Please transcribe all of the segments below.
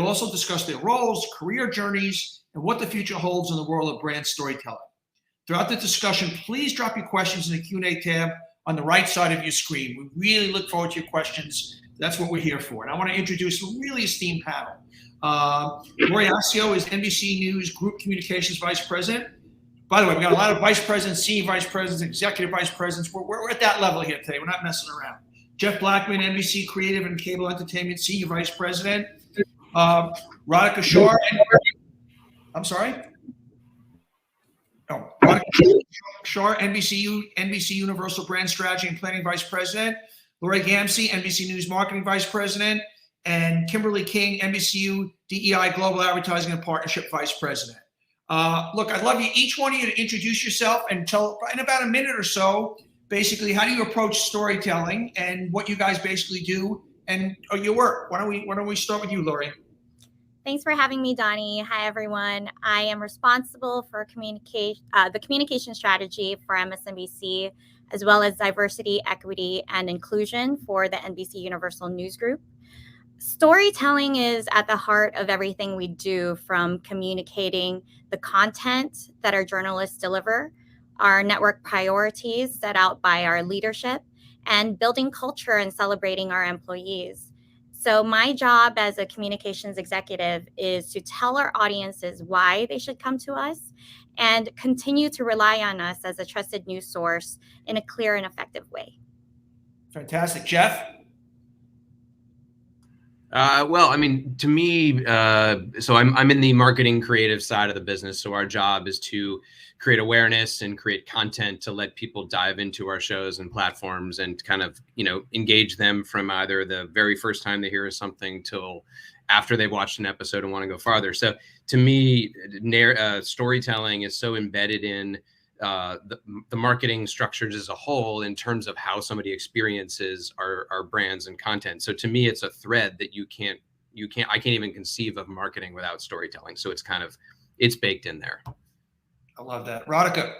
We'll also discuss their roles, career journeys, and what the future holds in the world of brand storytelling. Throughout the discussion, please drop your questions in the Q&A tab on the right side of your screen. We really look forward to your questions. That's what we're here for. And I want to introduce a really esteemed panel. Lori Asio is NBC News Group Communications Vice President. By the way, we got a lot of vice presidents, senior vice presidents, executive vice presidents. We're at that level here today. We're not messing around. Jeff Blackman, NBC Creative and Cable Entertainment Senior Vice President. Radhika Shah. I'm sorry? Oh, Radhika Shah, NBCUniversal Brand Strategy and Planning Vice President. Lori Gamsey, NBC News Marketing Vice President. And Kimberly King, NBCU DEI Global Advertising and Partnership Vice President. Look, I'd love you, each one of you, to introduce yourself and tell, in about a minute or so, basically how do you approach storytelling and what you guys basically do and your work. Why don't we start with you, Lori? Thanks for having me, Donnie. Hi, everyone. I am responsible for the communication strategy for MSNBC, as well as diversity, equity, and inclusion for the NBCUniversal News Group. Storytelling is at the heart of everything we do, from communicating the content that our journalists deliver, our network priorities set out by our leadership, and building culture and celebrating our employees. So my job as a communications executive is to tell our audiences why they should come to us and continue to rely on us as a trusted news source in a clear and effective way. Fantastic. Jeff? Well, I mean, to me, so I'm in the marketing creative side of the business. So our job is to create awareness and create content to let people dive into our shows and platforms and kind of, engage them from either the very first time they hear something till after they've watched an episode and want to go farther. So to me, storytelling is so embedded in the marketing structures as a whole in terms of how somebody experiences our brands and content. So to me, it's a thread that I can't even conceive of marketing without storytelling. So it's baked in there. I love that. Radhika.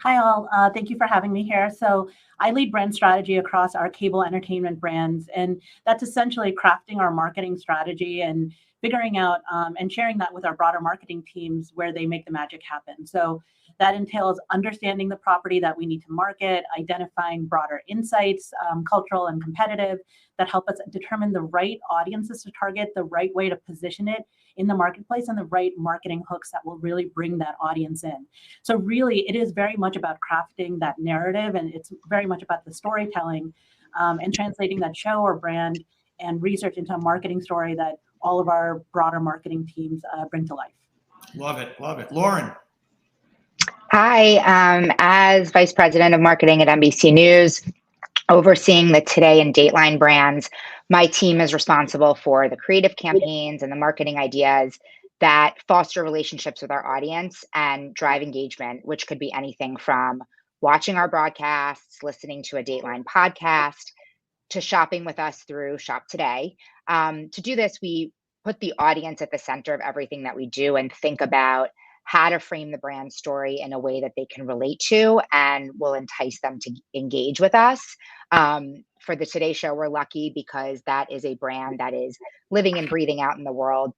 Hi, all. Thank you for having me here. So I lead brand strategy across our cable entertainment brands, and that's essentially crafting our marketing strategy and figuring out and sharing that with our broader marketing teams where they make the magic happen. So that entails understanding the property that we need to market, identifying broader insights, cultural and competitive, that help us determine the right audiences to target, the right way to position it in the marketplace, and the right marketing hooks that will really bring that audience in. So really, it is very much about crafting that narrative, and it's very much about the storytelling and translating that show or brand and research into a marketing story that all of our broader marketing teams bring to life. Love it. Love it. Lauren. Hi, as Vice President of Marketing at NBC News, overseeing the Today and Dateline brands, my team is responsible for the creative campaigns and the marketing ideas that foster relationships with our audience and drive engagement, which could be anything from watching our broadcasts, listening to a Dateline podcast, to shopping with us through Shop Today. To do this, we put the audience at the center of everything that we do and think about how to frame the brand story in a way that they can relate to and will entice them to engage with us. For the Today Show, we're lucky because that is a brand that is living and breathing out in the world,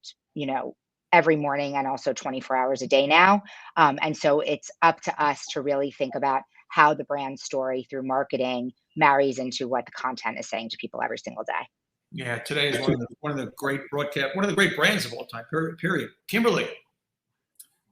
every morning and also 24 hours a day now. And so it's up to us to really think about how the brand story through marketing marries into what the content is saying to people every single day. Yeah, Today is one of the great brands of all time, period. Kimberly.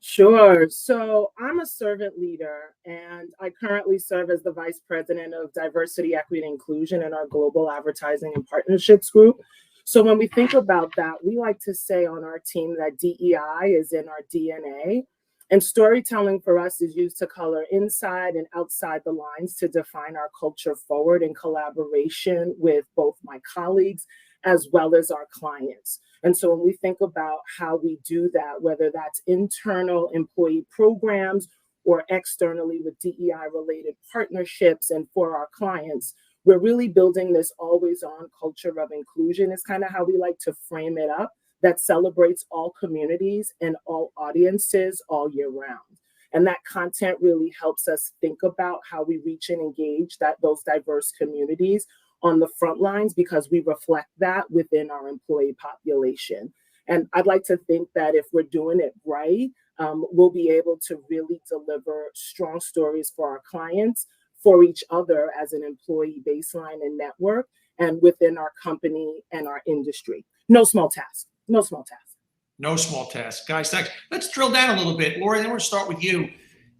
Sure. So I'm a servant leader, and I currently serve as the Vice President of Diversity, Equity, and Inclusion in our Global Advertising and Partnerships Group. So when we think about that, we like to say on our team that DEI is in our DNA. And storytelling for us is used to color inside and outside the lines to define our culture forward in collaboration with both my colleagues as well as our clients. And so when we think about how we do that, whether that's internal employee programs or externally with DEI-related partnerships and for our clients, we're really building this always-on culture of inclusion is kind of how we like to frame it up, that celebrates all communities and all audiences all year round. And that content really helps us think about how we reach and engage those diverse communities on the front lines because we reflect that within our employee population. And I'd like to think that if we're doing it right, we'll be able to really deliver strong stories for our clients, for each other as an employee baseline and network, and within our company and our industry. No small task. No small task. No small task. Guys, thanks. Let's drill down a little bit. Lori, then we're going to start with you.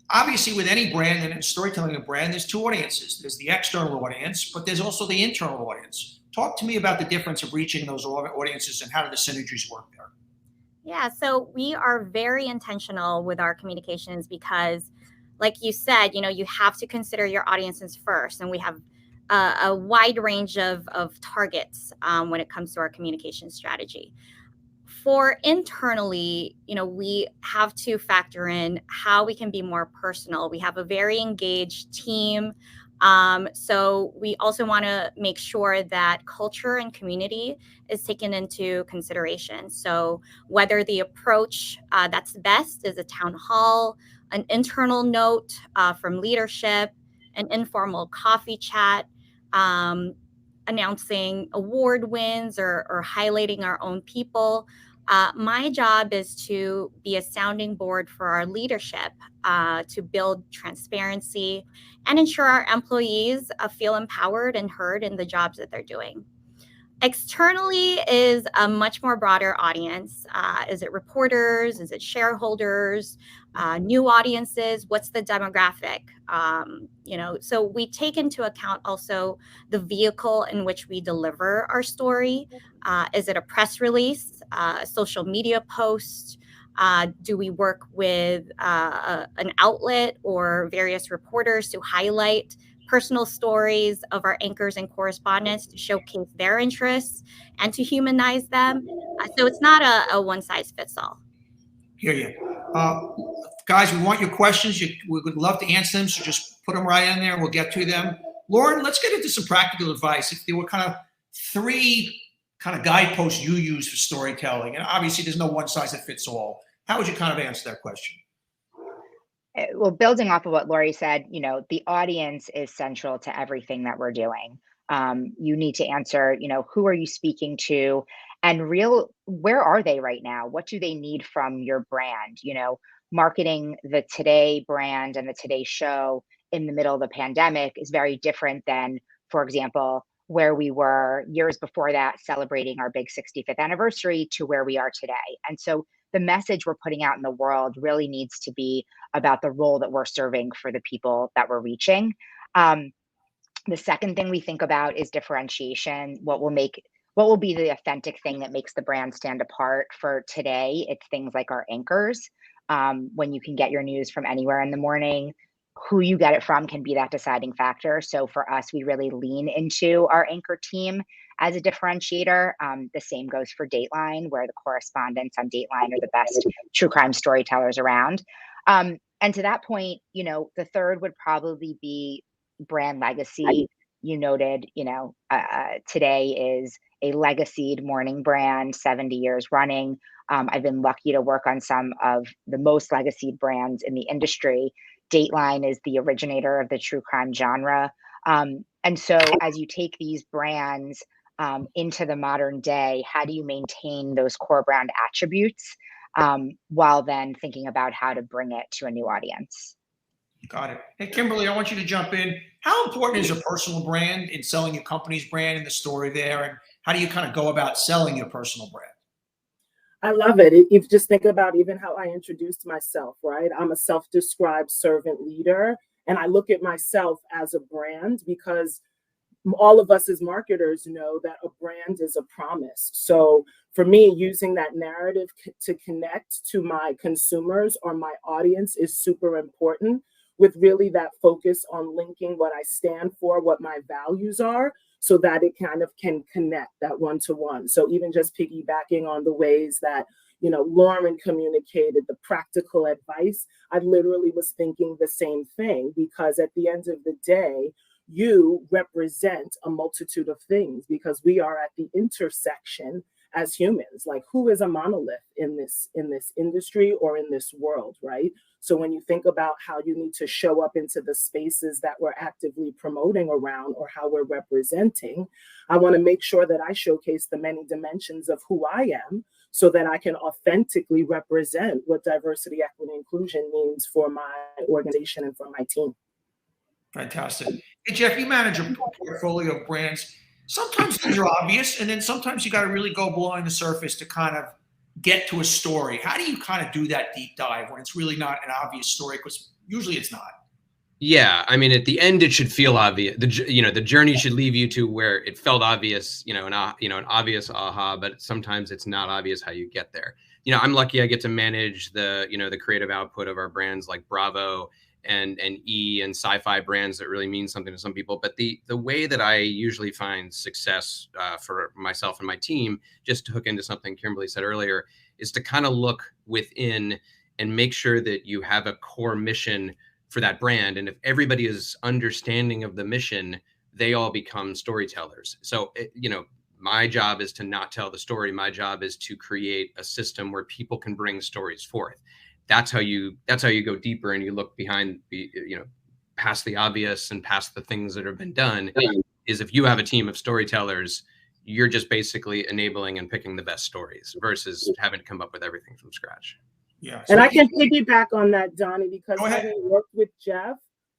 Obviously, with any brand and in storytelling a brand, there's two audiences. There's the external audience, but there's also the internal audience. Talk to me about the difference of reaching those audiences and how do the synergies work there? Yeah, so we are very intentional with our communications because, like you said, you have to consider your audiences first. And we have a wide range of targets when it comes to our communication strategy. For internally, we have to factor in how we can be more personal. We have a very engaged team. So we also want to make sure that culture and community is taken into consideration. So whether the approach that's best is a town hall, an internal note from leadership, an informal coffee chat, announcing award wins or highlighting our own people. My job is to be a sounding board for our leadership to build transparency and ensure our employees feel empowered and heard in the jobs that they're doing. Externally is a much more broader audience. Is it reporters? Is it shareholders? New audiences? What's the demographic? So we take into account also the vehicle in which we deliver our story. Is it a press release, a social media post? Do we work with an outlet or various reporters to highlight personal stories of our anchors and correspondents to showcase their interests and to humanize them? So it's not a one size fits all. Hear you. Guys, we want your questions. We would love to answer them, so just put them right in there and we'll get to them. Lauren, let's get into some practical advice. If there were kind of three kind of guideposts you use for storytelling, and obviously there's no one size that fits all, how would you kind of answer that question? Well, building off of what Lori said, the audience is central to everything that we're doing. You need to answer, who are you speaking to, and where are they right now? What do they need from your brand? Marketing the Today brand and the Today show in the middle of the pandemic is very different than, for example, where we were years before that, celebrating our big 65th anniversary to where we are today. And so the message we're putting out in the world really needs to be about the role that we're serving for the people that we're reaching. The second thing we think about is differentiation. What will be the authentic thing that makes the brand stand apart? For today, it's things like our anchors. When you can get your news from anywhere in the morning, who you get it from can be that deciding factor. So for us, we really lean into our anchor team as a differentiator. The same goes for Dateline, where the correspondents on Dateline are the best true crime storytellers around. And to that point, the third would probably be brand legacy. You noted, Today is a legacied morning brand, 70 years running. I've been lucky to work on some of the most legacied brands in the industry. Dateline is the originator of the true crime genre. And so as you take these brands into the modern day, how do you maintain those core brand attributes while then thinking about how to bring it to a new audience? Got it. Hey, Kimberly, I want you to jump in. How important is a personal brand in selling your company's brand and the story there? And how do you kind of go about selling your personal brand? I love it. If you just think about even how I introduced myself, right? I'm a self-described servant leader, and I look at myself as a brand because all of us as marketers know that a brand is a promise. So for me, using that narrative to connect to my consumers or my audience is super important, with really that focus on linking what I stand for, what my values are, so that it kind of can connect that one-to-one. So even just piggybacking on the ways that, Lauren communicated the practical advice, I literally was thinking the same thing, because at the end of the day, you represent a multitude of things, because we are at the intersection as humans. Like, who is a monolith in this industry or in this world, right? So when you think about how you need to show up into the spaces that we're actively promoting around or how we're representing, I want to make sure that I showcase the many dimensions of who I am so that I can authentically represent what diversity, equity, inclusion means for my organization and for my team. Fantastic. Hey, Jeff, you manage a portfolio of brands. Sometimes things are obvious, and then sometimes you got to really go below the surface to kind of get to a story. How do you kind of do that deep dive when it's really not an obvious story? Because usually it's not. Yeah, I mean, at the end, it should feel obvious. The journey should leave you to where it felt obvious, an obvious aha. But sometimes it's not obvious how you get there. I'm lucky I get to manage the creative output of our brands like Bravo and E and Sci-Fi brands that really mean something to some people. But the way that I usually find success for myself and my team, just to hook into something Kimberly said earlier, is to kind of look within and make sure that you have a core mission for that brand. And if everybody is understanding of the mission, they all become storytellers. So, my job is to not tell the story. My job is to create a system where people can bring stories forth. That's how you go deeper and you look behind past the obvious and past the things that have been done. Is if you have a team of storytellers, you're just basically enabling and picking the best stories versus having to come up with everything from scratch. Yeah. And I can piggyback on that, Donnie, because Go ahead. having worked with Jeff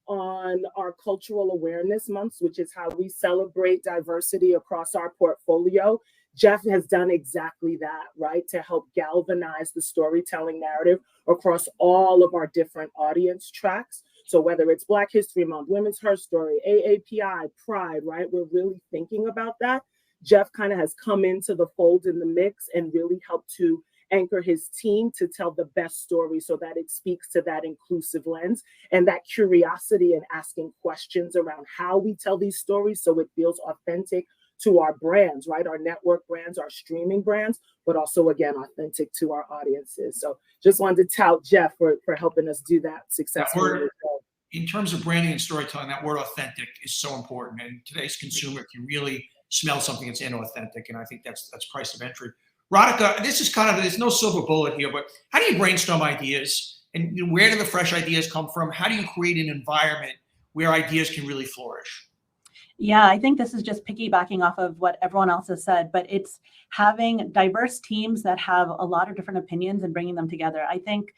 on our cultural awareness months, which is how we celebrate diversity across our portfolio, Jeff has done exactly that, right? To help galvanize the storytelling narrative across all of our different audience tracks. So whether it's Black History Month, Women's Her Story, AAPI, Pride, right? We're really thinking about that. Jeff kind of has come into the fold in the mix and really helped to anchor his team to tell the best story so that it speaks to that inclusive lens and that curiosity and asking questions around how we tell these stories so it feels authentic to our brands, right? Our network brands, our streaming brands, but also, again, authentic to our audiences. So just wanted to tout Jeff for helping us do that successfully. In terms of branding and storytelling, that word authentic is so important. And today's consumer can really smell something that's inauthentic. And I think that's price of entry. Radhika, this is there's no silver bullet here, but how do you brainstorm ideas? And where do the fresh ideas come from? How do you create an environment where ideas can really flourish? Yeah, I think this is just piggybacking off of what everyone else has said, but it's having diverse teams that have a lot of different opinions and bringing them together. I think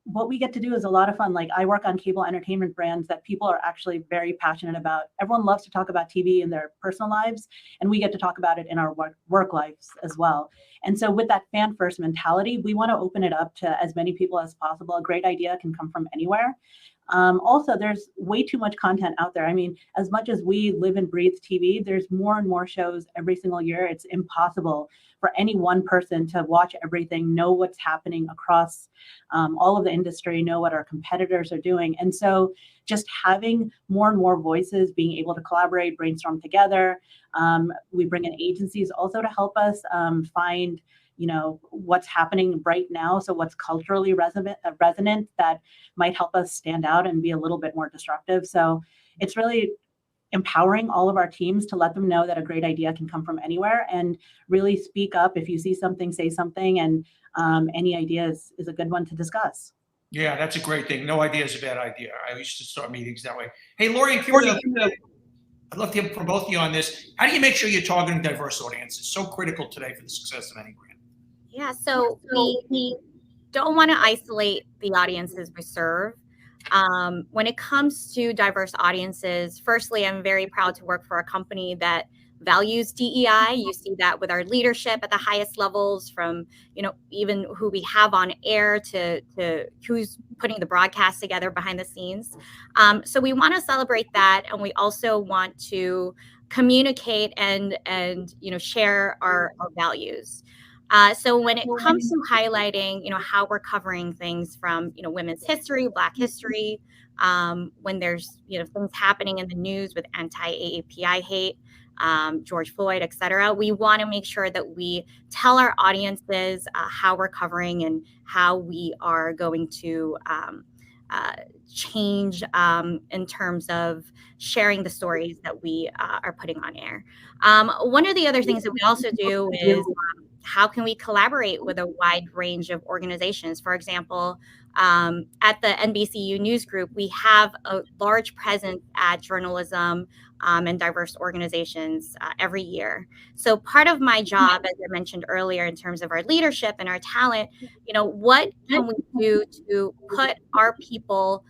what we get to do is a lot of fun. Like, I work on cable entertainment brands that people are actually very passionate about. Everyone loves to talk about TV in their personal lives, and we get to talk about it in our work lives as well. And so with that fan first mentality, we want to open it up to as many people as possible. A great idea can come from anywhere. Also, there's way too much content out there. I mean, as much as we live and breathe TV, there's more and more shows every single year. It's impossible for any one person to watch everything, know what's happening across all of the industry, know what our competitors are doing. And so just having more and more voices, being able to collaborate, brainstorm together. We bring in agencies also to help us find what's happening right now. So what's culturally resonant that might help us stand out and be a little bit more disruptive. So it's really empowering all of our teams to let them know that a great idea can come from anywhere and really speak up. If you see something, say something, and any ideas is a good one to discuss. Yeah, that's a great thing. No idea is a bad idea. I used to start meetings that way. Hey, Lori and Kimberly, I'd love to hear from both of you on this. How do you make sure you're targeting diverse audiences? It's so critical today for the success of any brand. Yeah, so we don't want to isolate the audiences we serve. When it comes to diverse audiences, firstly, I'm very proud to work for a company that values DEI. You see that with our leadership at the highest levels, from even who we have on air to who's putting the broadcast together behind the scenes. So we want to celebrate that, and we also want to communicate and share our values. So when it comes to highlighting, how we're covering things from, women's history, Black history, when there's, things happening in the news with anti-AAPI hate, George Floyd, et cetera, we want to make sure that we tell our audiences how we're covering and how we are going to change in terms of sharing the stories that we are putting on air. One of the other things that we also do is how can we collaborate with a wide range of organizations? For example, at the NBCU News Group, we have a large presence at journalism and diverse organizations every year. So part of my job, as I mentioned earlier, in terms of our leadership and our talent, what can we do to put our people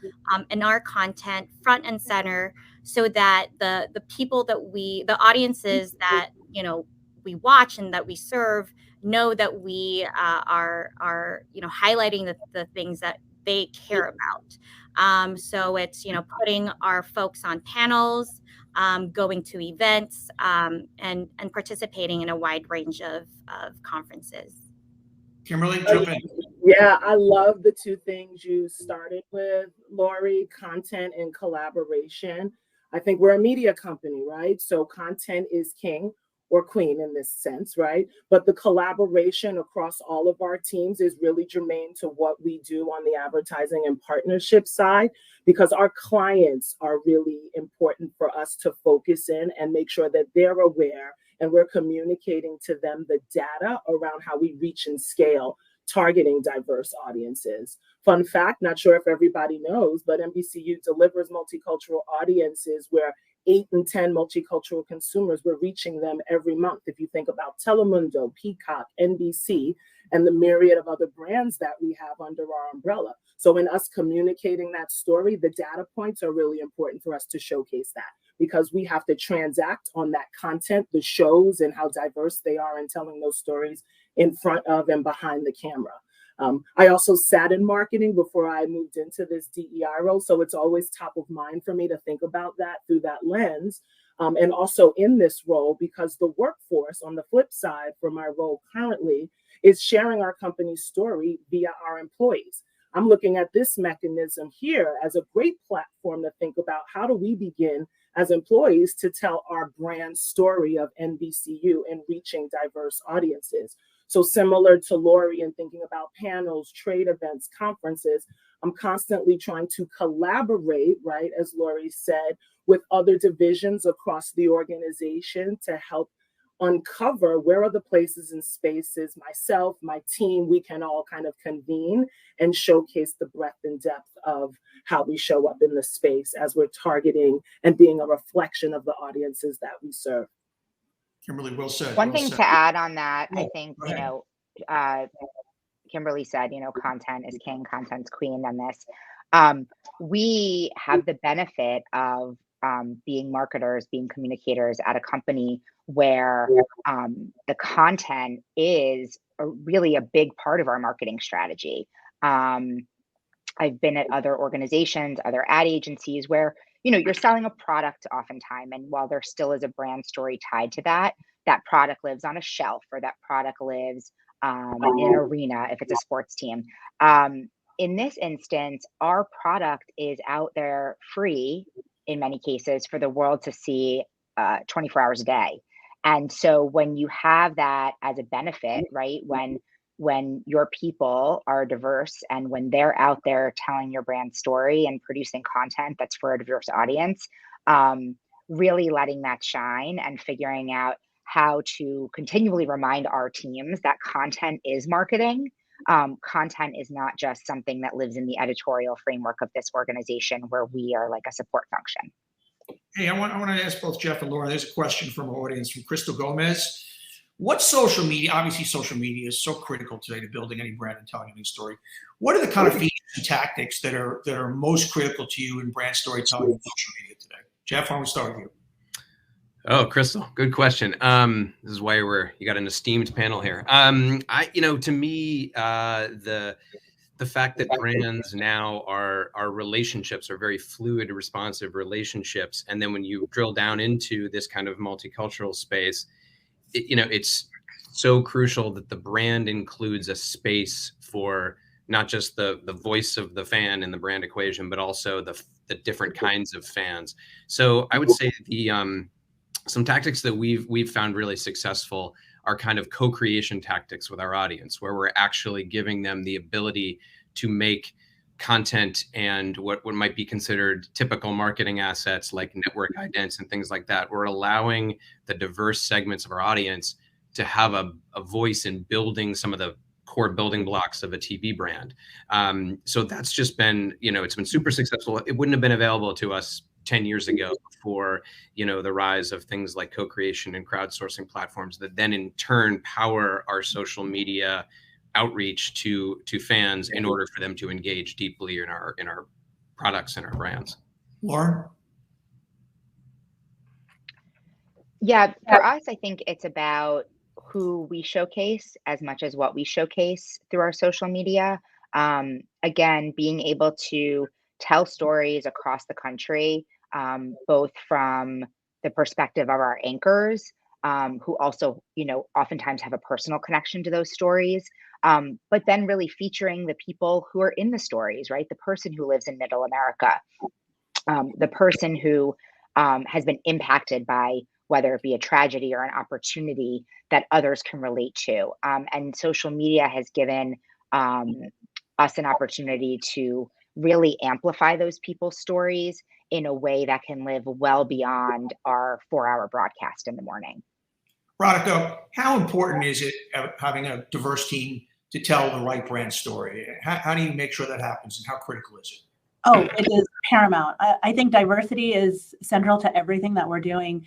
and our content front and center so that the people that the audiences that, we watch and that we serve know that we are highlighting the things that they care about. So it's putting our folks on panels, going to events, and participating in a wide range of conferences. Kimberly, jump in. Yeah, I love the two things you started with, Lori, content and collaboration. I think we're a media company, right? So content is king or queen in this sense, right? But the collaboration across all of our teams is really germane to what we do on the advertising and partnership side, because our clients are really important for us to focus in and make sure that they're aware and we're communicating to them the data around how we reach and scale targeting diverse audiences. Fun fact, not sure if everybody knows, but NBCU delivers multicultural audiences where 8 in 10 multicultural consumers, we're reaching them every month. If you think about Telemundo, Peacock, NBC, and the myriad of other brands that we have under our umbrella. So in us communicating that story, the data points are really important for us to showcase that, because we have to transact on that content, the shows, and how diverse they are in telling those stories in front of and behind the camera. I also sat in marketing before I moved into this DEI role, so it's always top of mind for me to think about that through that lens. And also in this role, because the workforce, on the flip side for my role currently, is sharing our company's story via our employees. I'm looking at this mechanism here as a great platform to think about how do we begin as employees to tell our brand story of NBCU and reaching diverse audiences. So similar to Lori and thinking about panels, trade events, conferences, I'm constantly trying to collaborate, right, as Lori said, with other divisions across the organization to help uncover where are the places and spaces myself, my team, we can all kind of convene and showcase the breadth and depth of how we show up in the space as we're targeting and being a reflection of the audiences that we serve. Kimberly, well said. One well thing said. to add on that, Oh, I think, go ahead. Kimberly said, content is king, content's queen on this. We have the benefit of being marketers, being communicators at a company where the content is really a big part of our marketing strategy. I've been at other organizations, other ad agencies where, you're selling a product oftentimes, and while there still is a brand story tied to that, that product lives on a shelf, or that product lives in an arena if it's a sports team. In this instance, our product is out there free, in many cases, for the world to see 24 hours a day. And so when you have that as a benefit, right, when your people are diverse and when they're out there telling your brand story and producing content that's for a diverse audience, really letting that shine and figuring out how to continually remind our teams that content is marketing. Content is not just something that lives in the editorial framework of this organization where we are like a support function. Hey, I want to ask both Jeff and Laura. There's a question from our audience from Crystal Gomez. What social media, obviously social media is so critical today to building any brand and telling any story. What are the kind of features and tactics that are most critical to you in brand storytelling and social media today? Jeff, I want to start with you. Oh, Crystal, good question. This is why you got an esteemed panel here. To me, the fact that brands now are relationships are very fluid, responsive relationships. And then when you drill down into this kind of multicultural space, it's so crucial that the brand includes a space for not just the voice of the fan in the brand equation, but also the different kinds of fans. So I would say some tactics that we've found really successful are kind of co-creation tactics with our audience, where we're actually giving them the ability to make content and what might be considered typical marketing assets like network idents and things like that. We're allowing the diverse segments of our audience to have a voice in building some of the core building blocks of a TV brand. So that's just been, it's been super successful. It wouldn't have been available to us 10 years ago before, the rise of things like co-creation and crowdsourcing platforms that then in turn power our social media outreach to fans in order for them to engage deeply in our products and our brands. Lauren? Yeah, for us, I think it's about who we showcase as much as what we showcase through our social media. Again, being able to tell stories across the country, both from the perspective of our anchors, who also, oftentimes have a personal connection to those stories, but then really featuring the people who are in the stories, right? The person who lives in Middle America, the person who has been impacted by whether it be a tragedy or an opportunity that others can relate to. And social media has given us an opportunity to really amplify those people's stories in a way that can live well beyond our 4-hour broadcast in the morning. Radhika, how important is it having a diverse team to tell the right brand story? How do you make sure that happens, and how critical is it? Oh, it is paramount. I think diversity is central to everything that we're doing.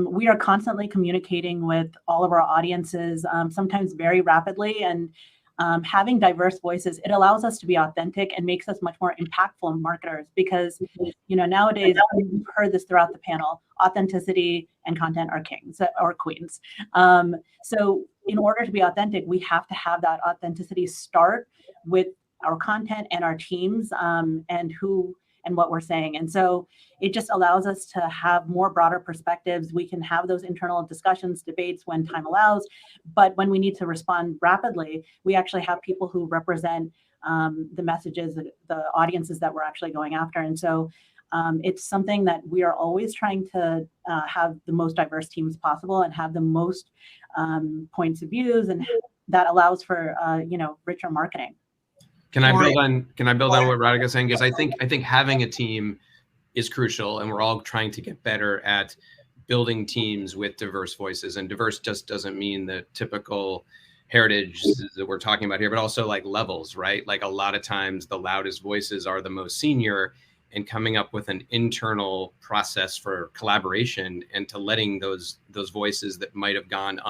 We are constantly communicating with all of our audiences, sometimes very rapidly, and having diverse voices, it allows us to be authentic and makes us much more impactful marketers because, nowadays, we've heard this throughout the panel, authenticity and content are kings or queens. So in order to be authentic, we have to have that authenticity start with our content and our teams and what we're saying. And so it just allows us to have more broader perspectives. We can have those internal discussions, debates when time allows, but when we need to respond rapidly, we actually have people who represent the messages, the audiences that we're actually going after. And so it's something that we are always trying to have the most diverse teams possible and have the most points of views, and that allows for richer marketing. Can I build on what Radhika's saying? Because I think having a team is crucial, and we're all trying to get better at building teams with diverse voices. And diverse just doesn't mean the typical heritage that we're talking about here, but also like levels, right? Like a lot of times the loudest voices are the most senior, and coming up with an internal process for collaboration and to letting those voices that might have gone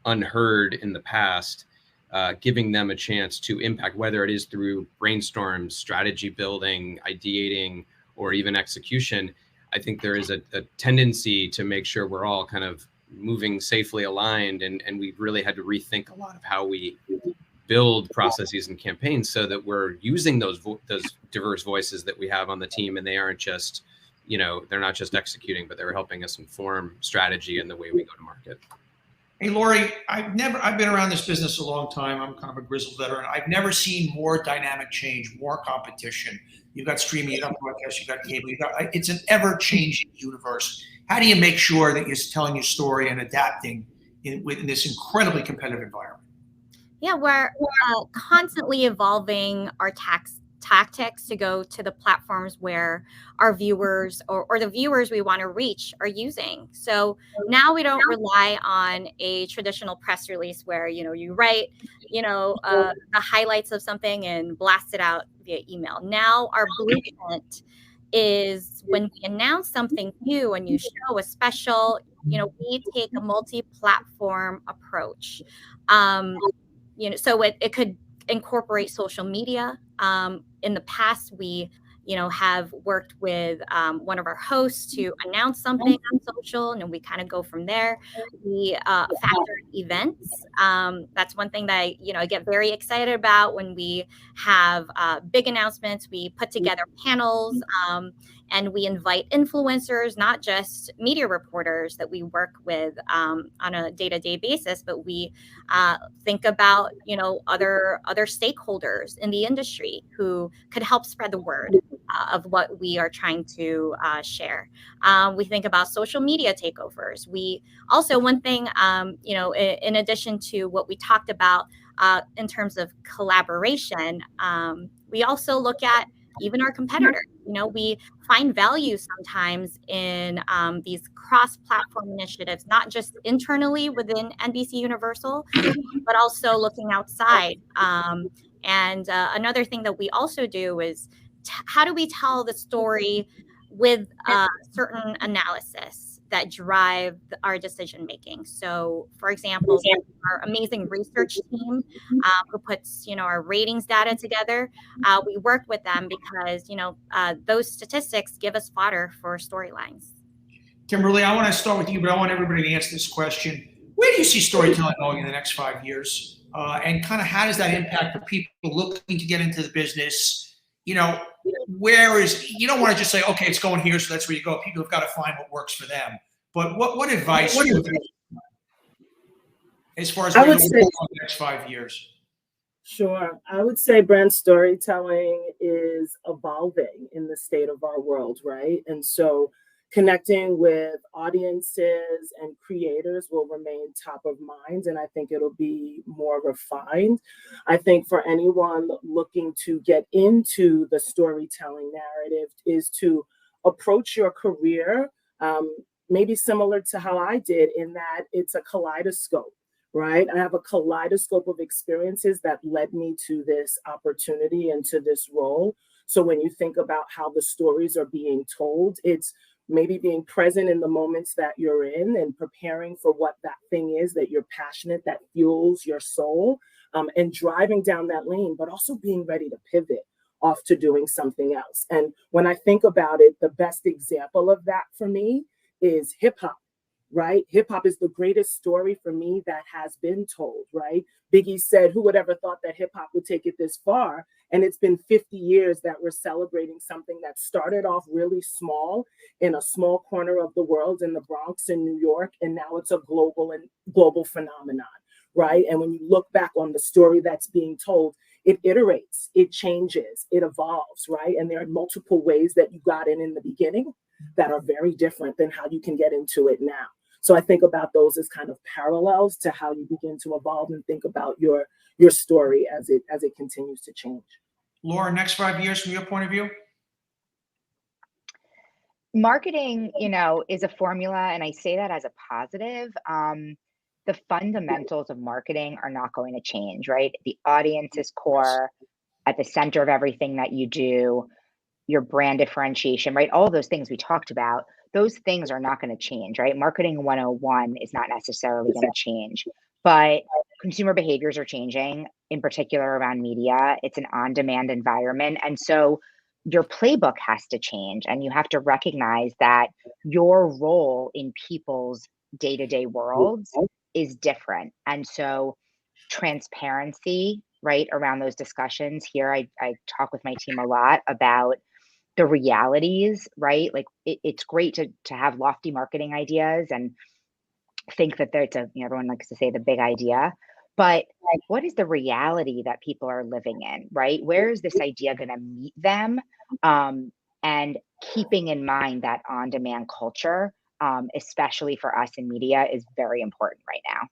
unheard in the past, giving them a chance to impact, whether it is through brainstorms, strategy building, ideating, or even execution. I think there is a tendency to make sure we're all kind of moving safely aligned, and we've really had to rethink a lot of how we build processes and campaigns so that we're using those diverse voices that we have on the team, and they aren't just, they're not just executing, but they're helping us inform strategy and the way we go to market. Hey, Lori, I've been around this business a long time. I'm kind of a grizzled veteran. I've never seen more dynamic change, more competition. You've got streaming, you've got broadcast, you've got cable, it's an ever-changing universe. How do you make sure that you're telling your story and adapting in this incredibly competitive environment? Yeah, we're constantly evolving our tactics to go to the platforms where our viewers or the viewers we want to reach are using. So now we don't rely on a traditional press release where, you write, the highlights of something and blast it out via email. Now our blueprint is when we announce something new, a new show, a special, we take a multi-platform approach. So it could incorporate social media. In the past, we, have worked with one of our hosts to announce something on social, and then we kind of go from there. We factor events. That's one thing that I get very excited about when we have big announcements. We put together panels, and we invite influencers, not just media reporters that we work with on a day-to-day basis, but we think about, other stakeholders in the industry who could help spread the word of what we are trying to share. We think about social media takeovers. We also, one thing, in addition to what we talked about in terms of collaboration, we also look at even our competitors. We find value sometimes in these cross-platform initiatives, not just internally within NBCUniversal, but also looking outside. And another thing that we also do is how do we tell the story with certain analysis that drive our decision making. So, for example, our amazing research team who puts, our ratings data together, we work with them because, those statistics give us fodder for storylines. Kimberly, I want to start with you, but I want everybody to answer this question. Where do you see storytelling going in the next 5 years? And kind of how does that impact the people looking to get into the business? Where is, you don't want to just say, okay, it's going here, so that's where you go. People have got to find what works for them. But what advice would you give as far as where you want to go in the next 5 years? Sure. I would say brand storytelling is evolving in the state of our world, right? And so connecting with audiences and creators will remain top of mind, and I think it'll be more refined. I think for anyone looking to get into the storytelling narrative is to approach your career maybe similar to how I did, in that it's a kaleidoscope, right? I have a kaleidoscope of experiences that led me to this opportunity and to this role. So when you think about how the stories are being told, it's maybe being present in the moments that you're in and preparing for what that thing is that you're passionate, that fuels your soul, and driving down that lane, but also being ready to pivot off to doing something else. And when I think about it, the best example of that for me is hip hop, right? Hip hop is the greatest story for me that has been told, right? Biggie said, who would ever thought that hip hop would take it this far? And it's been 50 years that we're celebrating something that started off really small in a small corner of the world in the Bronx in New York. And now it's a global phenomenon, right? And when you look back on the story that's being told, it iterates, it changes, it evolves, right? And there are multiple ways that you got in the beginning that are very different than how you can get into it now. So I think about those as kind of parallels to how you begin to evolve and think about your story as it continues to change. Laura, next 5 years from your point of view? Marketing, is a formula, and I say that as a positive. The fundamentals of marketing are not going to change, right? The audience is core, at the center of everything that you do, your brand differentiation, right? All of those things we talked about, those things are not going to change, right? Marketing 101 is not necessarily going to change, but consumer behaviors are changing, in particular around media. It's an on-demand environment. And so your playbook has to change, and you have to recognize that your role in people's day-to-day worlds is different. And so transparency, right, around those discussions here, I talk with my team a lot about the realities, right? Like it's great to have lofty marketing ideas and think that there's everyone likes to say the big idea, but what is the reality that people are living in, right? Where is this idea going to meet them? And keeping in mind that on-demand culture, especially for us in media, is very important right now.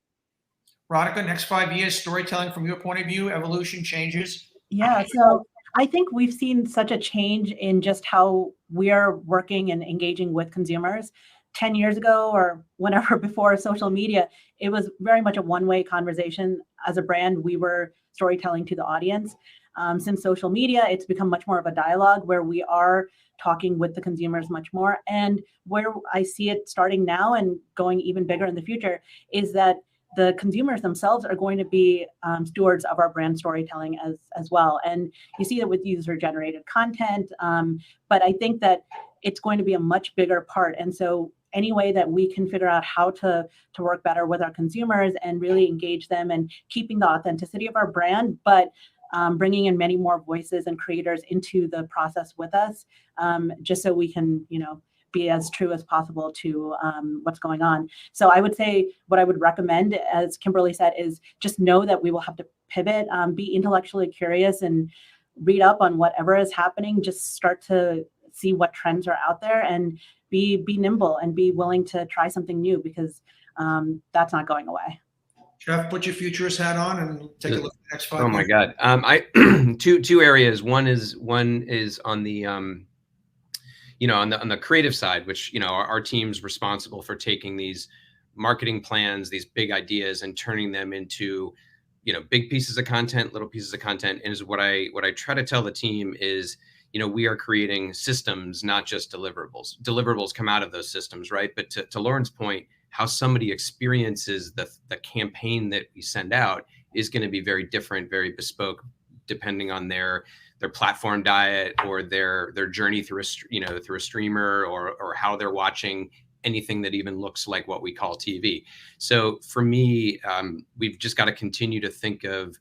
Radhika, next 5 years, storytelling from your point of view, evolution, changes? Yeah, so I think we've seen such a change in just how we are working and engaging with consumers. 10 years ago or whenever before social media, it was very much a one-way conversation. As a brand, we were storytelling to the audience. Since social media, it's become much more of a dialogue where we are talking with the consumers much more. And where I see it starting now and going even bigger in the future is that the consumers themselves are going to be stewards of our brand storytelling as well. And you see that with user-generated content, but I think that it's going to be a much bigger part. And so any way that we can figure out how to work better with our consumers and really engage them and keeping the authenticity of our brand, but bringing in many more voices and creators into the process with us, just so we can, be as true as possible to what's going on. So I would say what I would recommend, as Kimberly said, is just know that we will have to pivot, be intellectually curious and read up on whatever is happening. Just start to see what trends are out there and be nimble and be willing to try something new, because that's not going away. Jeff, put your futurist hat on and take a look at the next 5 Oh my minutes. God. I two areas. One is on the on the creative side, which our team's responsible for taking these marketing plans, these big ideas, and turning them into big pieces of content, little pieces of content. And is what I try to tell the team is, we are creating systems, not just deliverables. Deliverables come out of those systems, right? But to Lauren's point, how somebody experiences the campaign that we send out is going to be very different, very bespoke, depending on their platform diet or their journey through a streamer or how they're watching anything that even looks like what we call TV. So for me, we've just got to continue to think of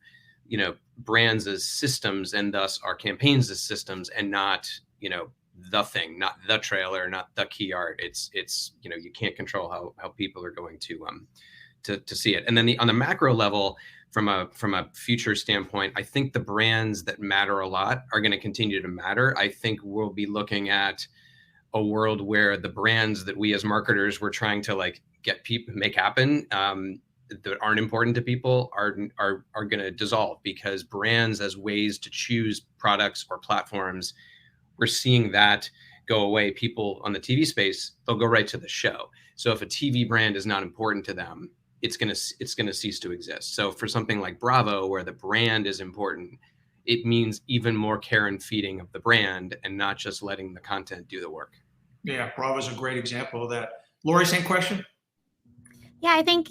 brands as systems, and thus our campaigns as systems, and not the thing, not the trailer, not the key art. It's you can't control how people are going to see it. And then on the macro level, from a future standpoint, I think the brands that matter a lot are going to continue to matter. I think we'll be looking at a world where the brands that we as marketers were trying to get people make happen that aren't important to people are going to dissolve, because brands as ways to choose products or platforms, we're seeing that go away. People on the TV space, they'll go right to the show. So if a TV brand is not important to them, it's going to cease to exist. So for something like Bravo, where the brand is important, it means even more care and feeding of the brand, and not just letting the content do the work. Yeah, Bravo's a great example of that. Lori, same question? Yeah, I think,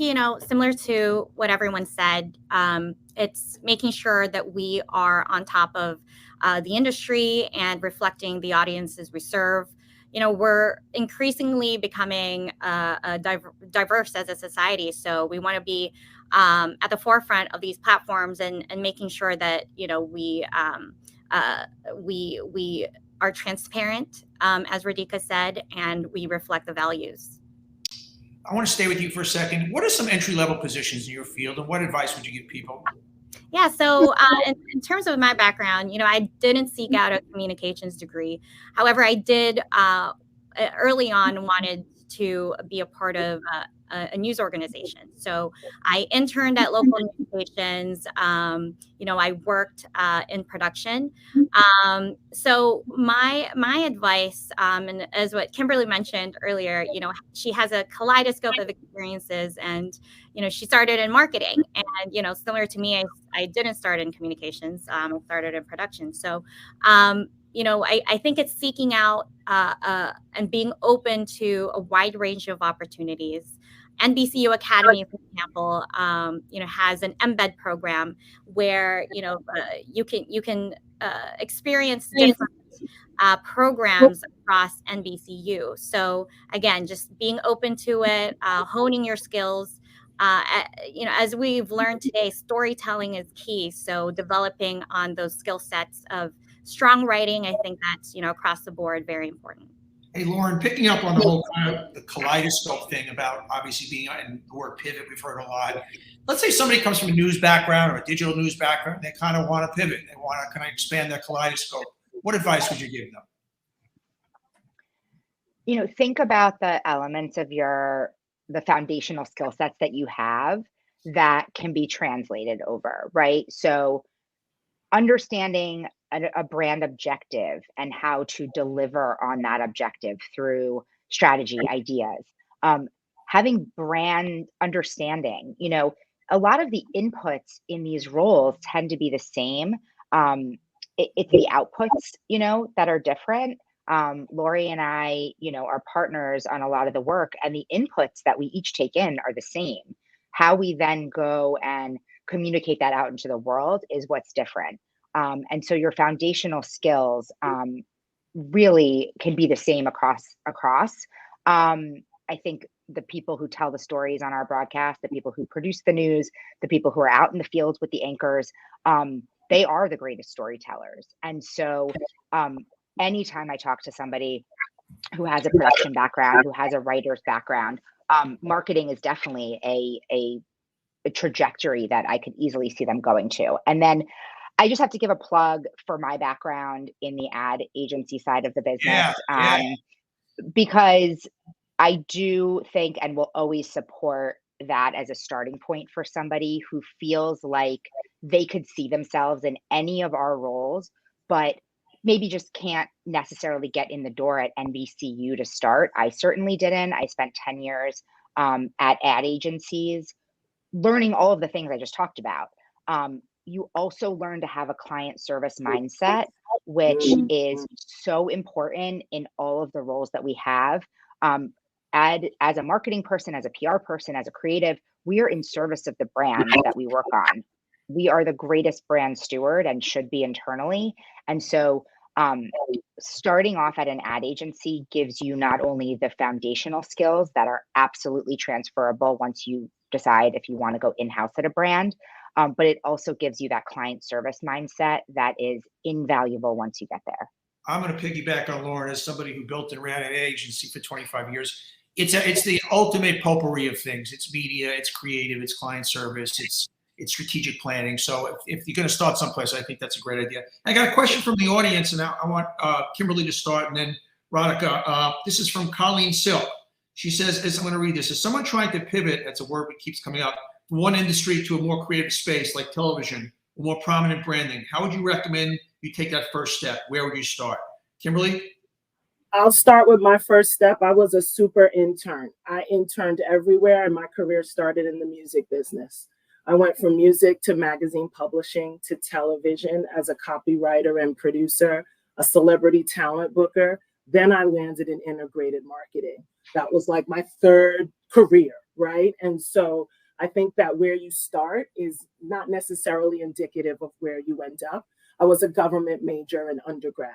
similar to what everyone said, it's making sure that we are on top of the industry and reflecting the audiences we serve. We're increasingly becoming diverse as a society. So we want to be at the forefront of these platforms and making sure that, we are transparent, as Radhika said, and we reflect the values. I want to stay with you for a second. What are some entry-level positions in your field, and what advice would you give people? Yeah, so in terms of my background, I didn't seek out a communications degree. However, I did early on wanted to be a part of a news organization. So I interned at local news stations. I worked in production. So my advice, and as what Kimberly mentioned earlier, she has a kaleidoscope of experiences, and she started in marketing, and similar to me, I didn't start in communications. I started in production. So I think it's seeking out and being open to a wide range of opportunities. NBCU Academy, for example, has an embed program where you can experience different programs across NBCU. So again, just being open to it, honing your skills. As we've learned today, storytelling is key. So developing on those skill sets of strong writing, I think that's across the board very important. Hey, Lauren, picking up on the whole kind of the kaleidoscope thing about obviously being in the word pivot, we've heard a lot. Let's say somebody comes from a news background or a digital news background, they kind of want to pivot. They want to kind of expand their kaleidoscope. What advice would you give them? Think about the elements of the foundational skill sets that you have that can be translated over, right? So understanding a brand objective and how to deliver on that objective through strategy ideas, having brand understanding. A lot of the inputs in these roles tend to be the same. It's the outputs, that are different. Lori and I, are partners on a lot of the work, and the inputs that we each take in are the same. How we then go and communicate that out into the world is what's different. And so your foundational skills really can be the same across. I think the people who tell the stories on our broadcast, the people who produce the news, the people who are out in the fields with the anchors, they are the greatest storytellers. And so anytime I talk to somebody who has a production background, who has a writer's background, marketing is definitely a trajectory that I could easily see them going to. And then I just have to give a plug for my background in the ad agency side of the business, because I do think and will always support that as a starting point for somebody who feels like they could see themselves in any of our roles, but maybe just can't necessarily get in the door at NBCU to start. I certainly didn't. I spent 10 years at ad agencies, learning all of the things I just talked about. You also learn to have a client service mindset, which is so important in all of the roles that we have. As a marketing person, as a PR person, as a creative, we are in service of the brand that we work on. We are the greatest brand steward and should be internally. And so starting off at an ad agency gives you not only the foundational skills that are absolutely transferable once you decide if you want to go in-house at a brand, but it also gives you that client service mindset that is invaluable once you get there. I'm going to piggyback on Lauren as somebody who built and ran an agency for 25 years. It's the ultimate potpourri of things. It's media, it's creative, it's client service, it's strategic planning. So if you're going to start someplace, I think that's a great idea. I got a question from the audience, and I want Kimberly to start, and then Radhika. This is from Colleen Silk. She says, I'm going to read this. Is someone trying to pivot, that's a word that keeps coming up, from one industry to a more creative space like television, or more prominent branding? How would you recommend you take that first step? Where would you start? Kimberly? I'll start with my first step. I was a super intern. I interned everywhere, and my career started in the music business. I went from music to magazine publishing to television as a copywriter and producer, a celebrity talent booker. Then I landed in integrated marketing. That was like my third career, right? And so I think that where you start is not necessarily indicative of where you end up. I was a government major in undergrad.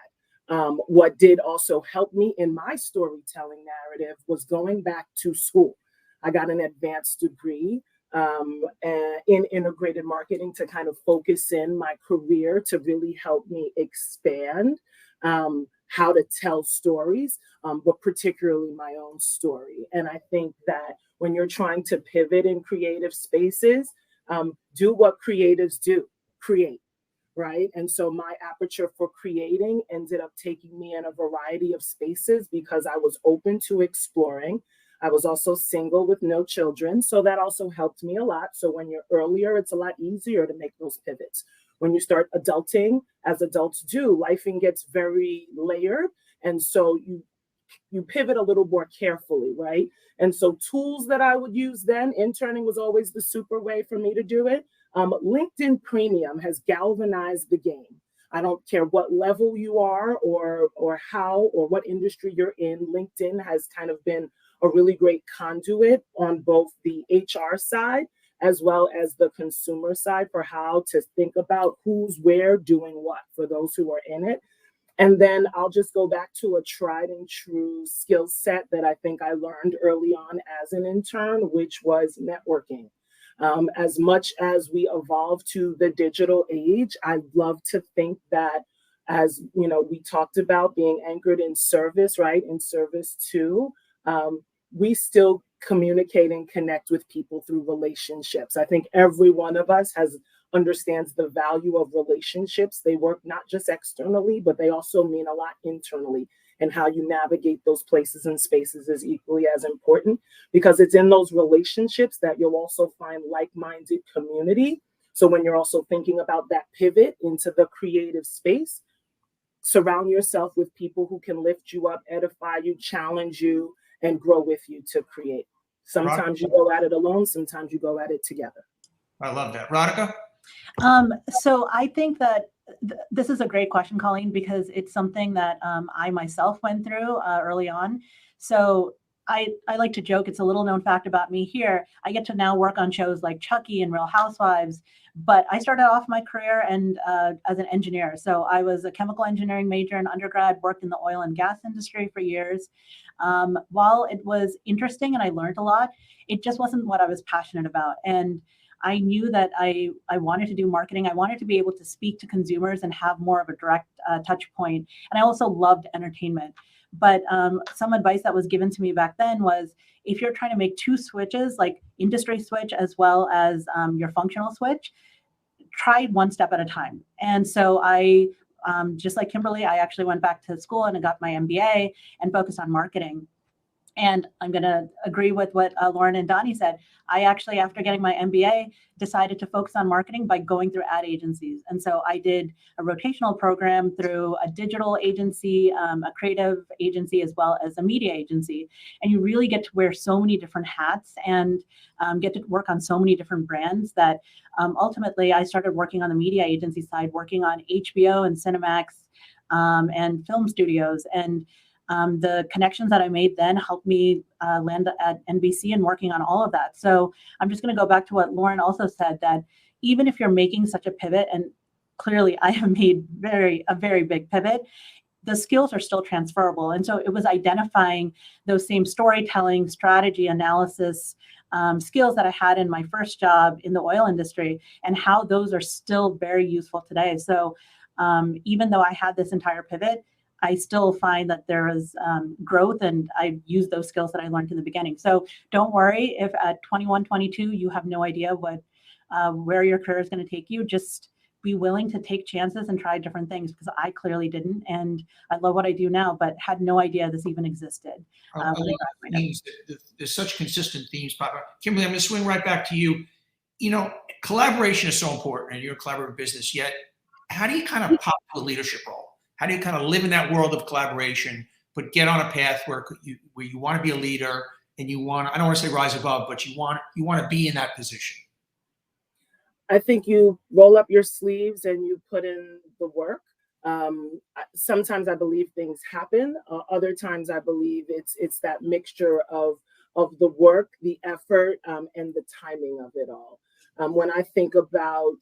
What did also help me in my storytelling narrative was going back to school. I got an advanced degree in integrated marketing to kind of focus in my career to really help me expand how to tell stories, but particularly my own story. And I think that when you're trying to pivot in creative spaces, do what creatives do, create. Right. And so my aperture for creating ended up taking me in a variety of spaces because I was open to exploring. I was also single with no children. So that also helped me a lot. So when you're earlier, it's a lot easier to make those pivots. When you start adulting, as adults do, life gets very layered. And so you pivot a little more carefully. Right. And so tools that I would use then, interning was always the super way for me to do it. LinkedIn Premium has galvanized the game. I don't care what level you are or how or what industry you're in. LinkedIn has kind of been a really great conduit on both the HR side as well as the consumer side for how to think about who's where doing what for those who are in it. And then I'll just go back to a tried and true skill set that I think I learned early on as an intern, which was networking. As much as we evolve to the digital age, I love to think that, as you know, we talked about being anchored in service, right? In service to, we still communicate and connect with people through relationships. I think every one of us understands the value of relationships. They work not just externally, but they also mean a lot internally. And how you navigate those places and spaces is equally as important because it's in those relationships that you'll also find like-minded community. So when you're also thinking about that pivot into the creative space, surround yourself with people who can lift you up, edify you, challenge you, and grow with you to create. Sometimes you go at it alone, sometimes you go at it together. I love that. Radhika? So I think that this is a great question, Colleen, because it's something that I myself went through early on. So I like to joke, it's a little known fact about me here. I get to now work on shows like Chucky and Real Housewives, but I started off my career as an engineer. So I was a chemical engineering major in undergrad, worked in the oil and gas industry for years. While it was interesting and I learned a lot, it just wasn't what I was passionate about. And I knew that I wanted to do marketing. I wanted to be able to speak to consumers and have more of a direct touch point. And I also loved entertainment. But some advice that was given to me back then was, if you're trying to make two switches, like industry switch as well as your functional switch, try one step at a time. And so I, just like Kimberly, I actually went back to school and I got my MBA and focused on marketing. And I'm going to agree with what Lauren and Donnie said. I actually, after getting my MBA, decided to focus on marketing by going through ad agencies. And so I did a rotational program through a digital agency, a creative agency, as well as a media agency. And you really get to wear so many different hats and get to work on so many different brands that ultimately I started working on the media agency side, working on HBO and Cinemax and film studios. And the connections that I made then helped me land at NBC and working on all of that. So I'm just going to go back to what Lauren also said, that even if you're making such a pivot, and clearly I have made a very big pivot, the skills are still transferable. And so it was identifying those same storytelling, strategy, analysis skills that I had in my first job in the oil industry, and how those are still very useful today. So even though I had this entire pivot, I still find that there is growth, and I use those skills that I learned in the beginning. So don't worry if at 21, 22, you have no idea where your career is going to take you. Just be willing to take chances and try different things, because I clearly didn't. And I love what I do now, but had no idea this even existed. There's such consistent themes, Papa. Kimberly, I'm going to swing right back to you. You know, collaboration is so important, and you're a collaborative business, yet how do you kind of pop to a leadership role? How do you kind of live in that world of collaboration, but get on a path where you want to be a leader, and you want, I don't want to say rise above, but you want to be in that position? I think you roll up your sleeves and you put in the work. Sometimes I believe things happen. Other times I believe it's that mixture of the work, the effort, and the timing of it all. When I think about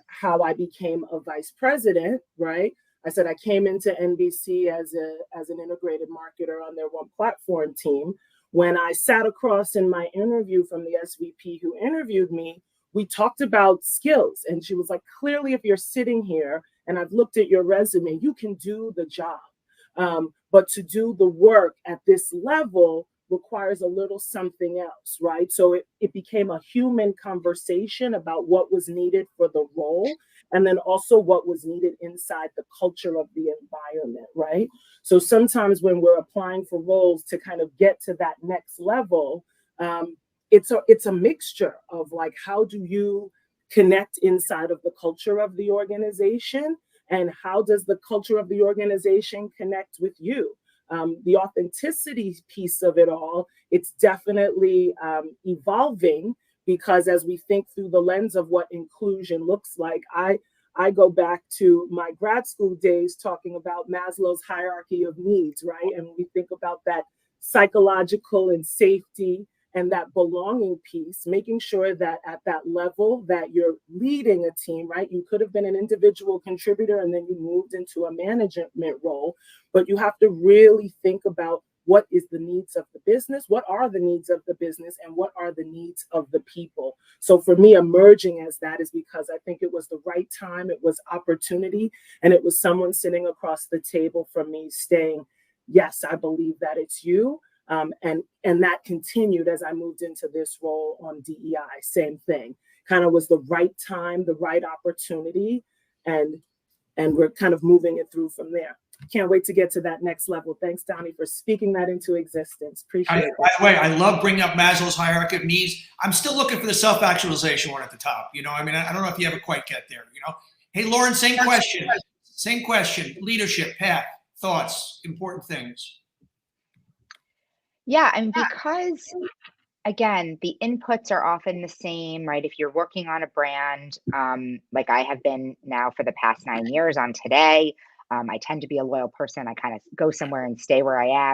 how I became a vice president, right? I said I came into NBC as an integrated marketer on their one platform team. When I sat across in my interview from the SVP who interviewed me, we talked about skills. And she was like, clearly, if you're sitting here and I've looked at your resume, you can do the job. But to do the work at this level requires a little something else, right? So it became a human conversation about what was needed for the role, and then also what was needed inside the culture of the environment, right? So sometimes when we're applying for roles to kind of get to that next level, it's a mixture of like, how do you connect inside of the culture of the organization, and how does the culture of the organization connect with you? The authenticity piece of it all, it's definitely evolving, because as we think through the lens of what inclusion looks like, I go back to my grad school days talking about Maslow's hierarchy of needs, right? And we think about that psychological and safety and that belonging piece, making sure that at that level that you're leading a team, right? You could have been an individual contributor and then you moved into a management role, but you have to really think about what is the needs of the business, what are the needs of the business, and what are the needs of the people. So for me, emerging as that is because I think it was the right time, it was opportunity, and it was someone sitting across the table from me saying, yes, I believe that it's you. And that continued as I moved into this role on DEI. Same thing, kind of was the right time, the right opportunity, and we're kind of moving it through from there. Can't wait to get to that next level. Thanks, Donnie, for speaking that into existence. Appreciate it. By the way, I love bringing up Maslow's hierarchy of needs. I'm still looking for the self-actualization one at the top. You know, I mean, I don't know if you ever quite get there, you know. Hey, Lauren, same question. Leadership, path, thoughts, important things. Yeah, and because, again, the inputs are often the same, right? If you're working on a brand, like I have been now for the past 9 years on Today, I tend to be a loyal person. I kind of go somewhere and stay where I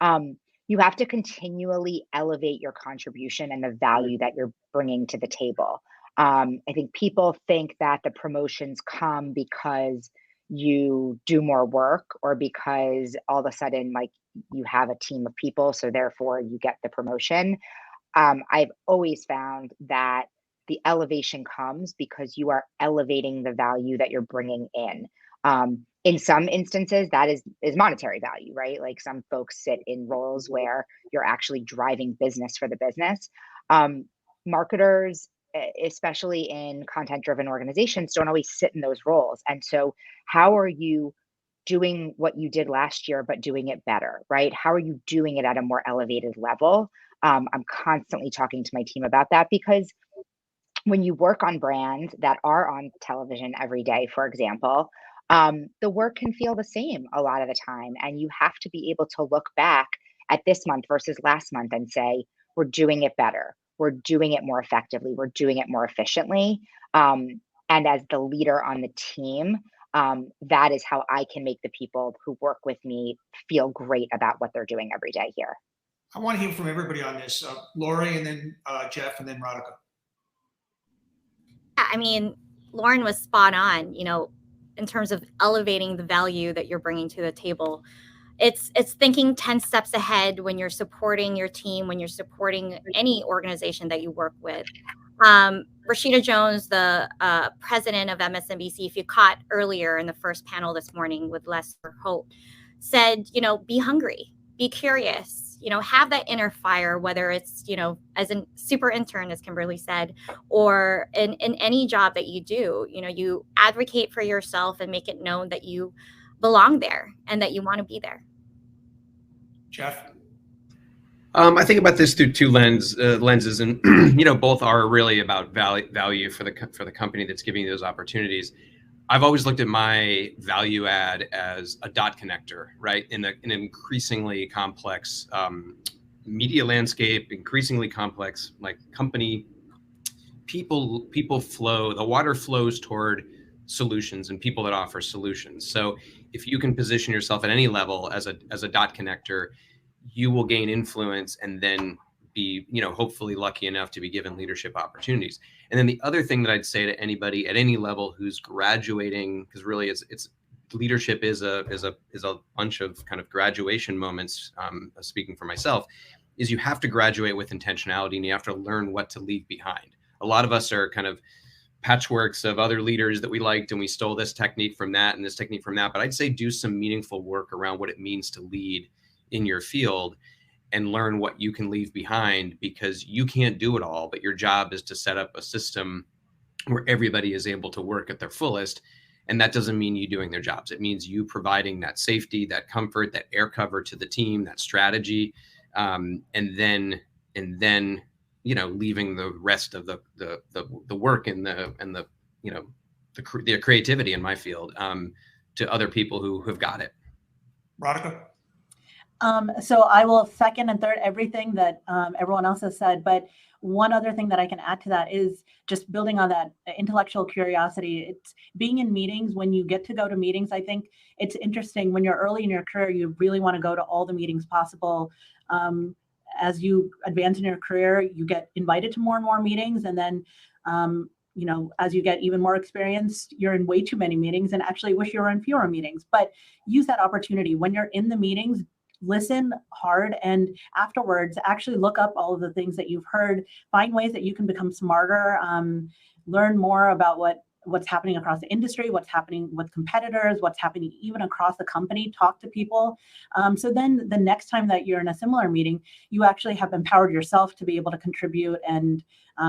am. You have to continually elevate your contribution and the value that you're bringing to the table. I think people think that the promotions come because you do more work, or because all of a sudden, like, you have a team of people, so therefore you get the promotion. I've always found that the elevation comes because you are elevating the value that you're bringing in. In some instances, that is monetary value, right? Like some folks sit in roles where you're actually driving business for the business. Marketers, especially in content-driven organizations, don't always sit in those roles. And so how are you doing what you did last year, but doing it better, right? How are you doing it at a more elevated level? I'm constantly talking to my team about that, because when you work on brands that are on television every day, for example, the work can feel the same a lot of the time. And you have to be able to look back at this month versus last month and say, we're doing it better. We're doing it more effectively. We're doing it more efficiently. And as the leader on the team, that is how I can make the people who work with me feel great about what they're doing every day here. I want to hear from everybody on this. Lori, and then Jeff, and then Radhika. I mean, Lauren was spot on, in terms of elevating the value that you're bringing to the table. It's thinking 10 steps ahead when you're supporting your team, when you're supporting any organization that you work with. Rashida Jones, the president of MSNBC, if you caught earlier in the first panel this morning with Lester Holt, said, be hungry, be curious, have that inner fire, whether it's, as a super intern, as Kimberly said, or in any job that you do, you advocate for yourself and make it known that you belong there and that you want to be there. Jeff? I think about this through two lenses, and both are really about value for the company that's giving you those opportunities. I've always looked at my value add as a dot connector, right? In an increasingly complex media landscape, increasingly complex like company, people flow. The water flows toward solutions and people that offer solutions. So if you can position yourself at any level as a dot connector, you will gain influence and then be, hopefully lucky enough to be given leadership opportunities. And then the other thing that I'd say to anybody at any level who's graduating, because really it's leadership is a bunch of kind of graduation moments, speaking for myself, is you have to graduate with intentionality and you have to learn what to leave behind. A lot of us are kind of patchworks of other leaders that we liked, and we stole this technique from that and this technique from that. But I'd say do some meaningful work around what it means to lead in your field and learn what you can leave behind, because you can't do it all, but your job is to set up a system where everybody is able to work at their fullest. And that doesn't mean you doing their jobs. It means you providing that safety, that comfort, that air cover to the team, that strategy, and then leaving the rest of the work and the creativity in my field to other people who have got it. Radhika? So I will second and third everything that everyone else has said, but one other thing that I can add to that is just building on that intellectual curiosity. It's being in meetings. When you get to go to meetings, I think it's interesting when you're early in your career, you really want to go to all the meetings possible. As you advance in your career, you get invited to more and more meetings. And then, as you get even more experience, you're in way too many meetings and actually wish you were in fewer meetings. But use that opportunity. When you're in the meetings, listen hard, and afterwards actually look up all of the things that you've heard, find ways that you can become smarter, learn more about what's happening across the industry, what's happening with competitors, what's happening even across the company, talk to people. So then the next time that you're in a similar meeting, you actually have empowered yourself to be able to contribute and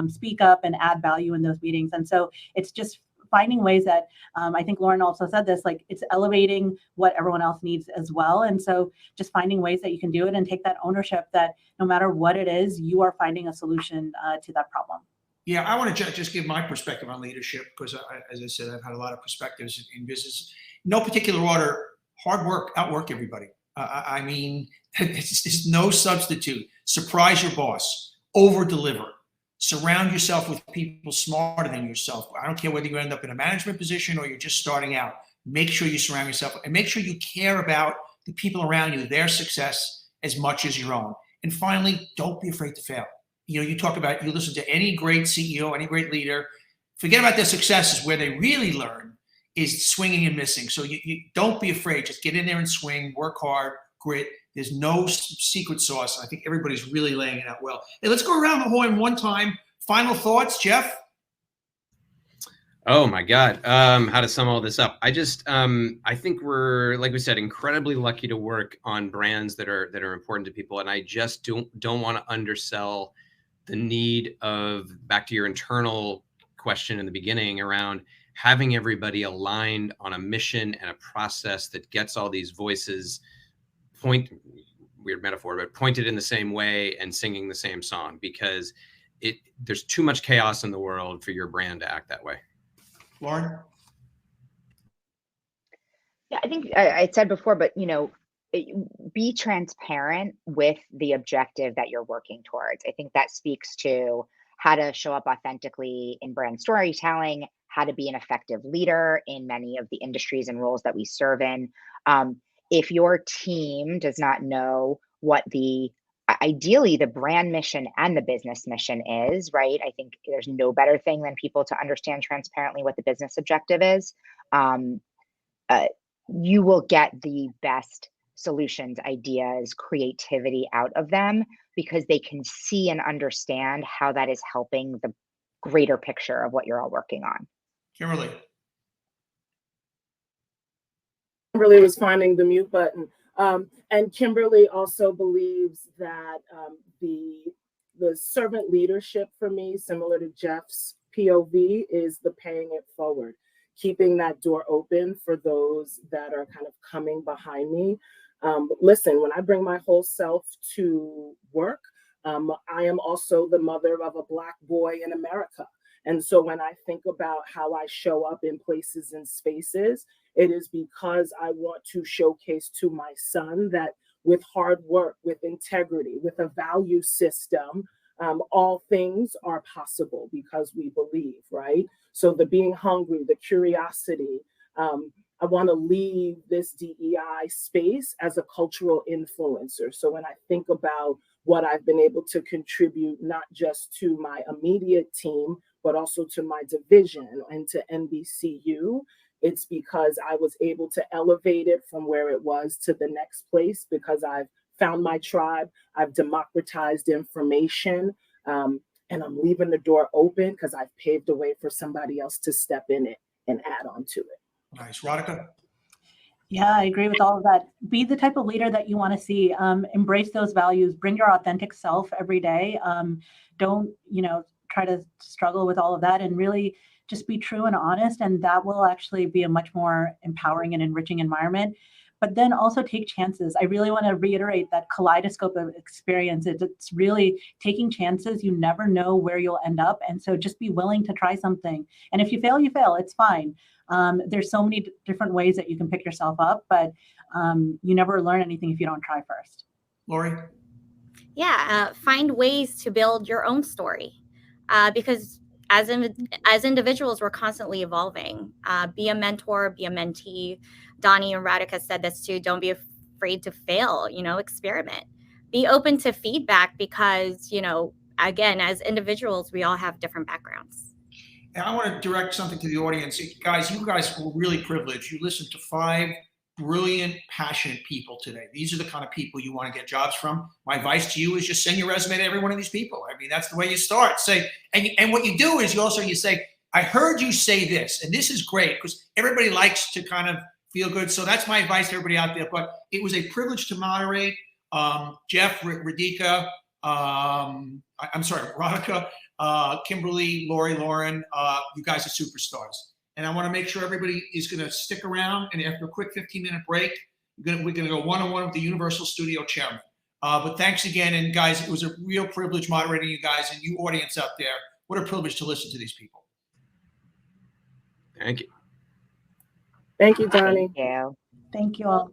speak up and add value in those meetings. And so it's just finding ways that I think Lauren also said this, like it's elevating what everyone else needs as well. And so just finding ways that you can do it and take that ownership that no matter what it is, you are finding a solution to that problem. Yeah, I want to just give my perspective on leadership because, as I said, I've had a lot of perspectives in business. No particular order, hard work, outwork everybody. I mean, there's no substitute. Surprise your boss, over-deliver. Surround yourself with people smarter than yourself. I don't care whether you end up in a management position or you're just starting out. Make sure you surround yourself and make sure you care about the people around you, their success as much as your own. And finally, don't be afraid to fail. You talk about, you listen to any great CEO, any great leader, forget about their successes. Where they really learn is swinging and missing. So you don't be afraid. Just get in there and swing, work hard, grit. There's no secret sauce. I think everybody's really laying it out well. Hey, let's go around the horn one time. Final thoughts, Jeff? Oh my God. How to sum all this up. I think we're, like we said, incredibly lucky to work on brands that are important to people. And I just don't want to undersell the need of, back to your internal question in the beginning, around having everybody aligned on a mission and a process that gets all these voices weird metaphor, but pointed in the same way and singing the same song, because there's too much chaos in the world for your brand to act that way. Lauren? Yeah, I think I said before, but be transparent with the objective that you're working towards. I think that speaks to how to show up authentically in brand storytelling, how to be an effective leader in many of the industries and roles that we serve in. If your team does not know what ideally the brand mission and the business mission is, right? I think there's no better thing than people to understand transparently what the business objective is. You will get the best solutions, ideas, creativity out of them, because they can see and understand how that is helping the greater picture of what you're all working on. Kimberly? Kimberly was finding the mute button. And Kimberly also believes that the servant leadership for me, similar to Jeff's POV, is the paying it forward, keeping that door open for those that are kind of coming behind me. Listen, when I bring my whole self to work, I am also the mother of a Black boy in America. And so when I think about how I show up in places and spaces, it is because I want to showcase to my son that with hard work, with integrity, with a value system, all things are possible because we believe, right? So the being hungry, the curiosity, I want to leave this DEI space as a cultural influencer. So when I think about what I've been able to contribute, not just to my immediate team, but also to my division and to NBCU, it's because I was able to elevate it from where it was to the next place, because I've found my tribe, I've democratized information, and I'm leaving the door open because I've paved the way for somebody else to step in it and add on to it. Nice. Radhika? Yeah, I agree with all of that. Be the type of leader that you want to see. Embrace those values. Bring your authentic self every day. Don't, try to struggle with all of that, and really just be true and honest. And that will actually be a much more empowering and enriching environment. But then also take chances. I really want to reiterate that kaleidoscope of experience. It's really taking chances. You never know where you'll end up. And so just be willing to try something. And if you fail, you fail. It's fine. There's so many different ways that you can pick yourself up, but you never learn anything if you don't try first. Lori? Yeah, find ways to build your own story, because as individuals, we're constantly evolving. Be a mentor, be a mentee. Donnie and Radhika said this too. Don't be afraid to fail, experiment. Be open to feedback because, again, as individuals, we all have different backgrounds. And I want to direct something to the audience. Guys, you guys were really privileged. You listened to 5 brilliant, passionate people today. These are the kind of people you want to get jobs from. My advice to you is just send your resume to every one of these people. I mean, that's the way you start. And what you do is you say, I heard you say this, and this is great, because everybody likes to kind of feel good. So that's my advice to everybody out there. But it was a privilege to moderate. Jeff, Radhika, Radhika, Kimberly, Lori, Lauren, you guys are superstars. And I want to make sure everybody is going to stick around. And after a quick 15-minute break, we're going to go one-on-one with the Universal Studio chairman. But thanks again. And guys, it was a real privilege moderating you guys, and you audience out there. What a privilege to listen to these people. Thank you. Thank you, Donnie. Thank you. Thank you all.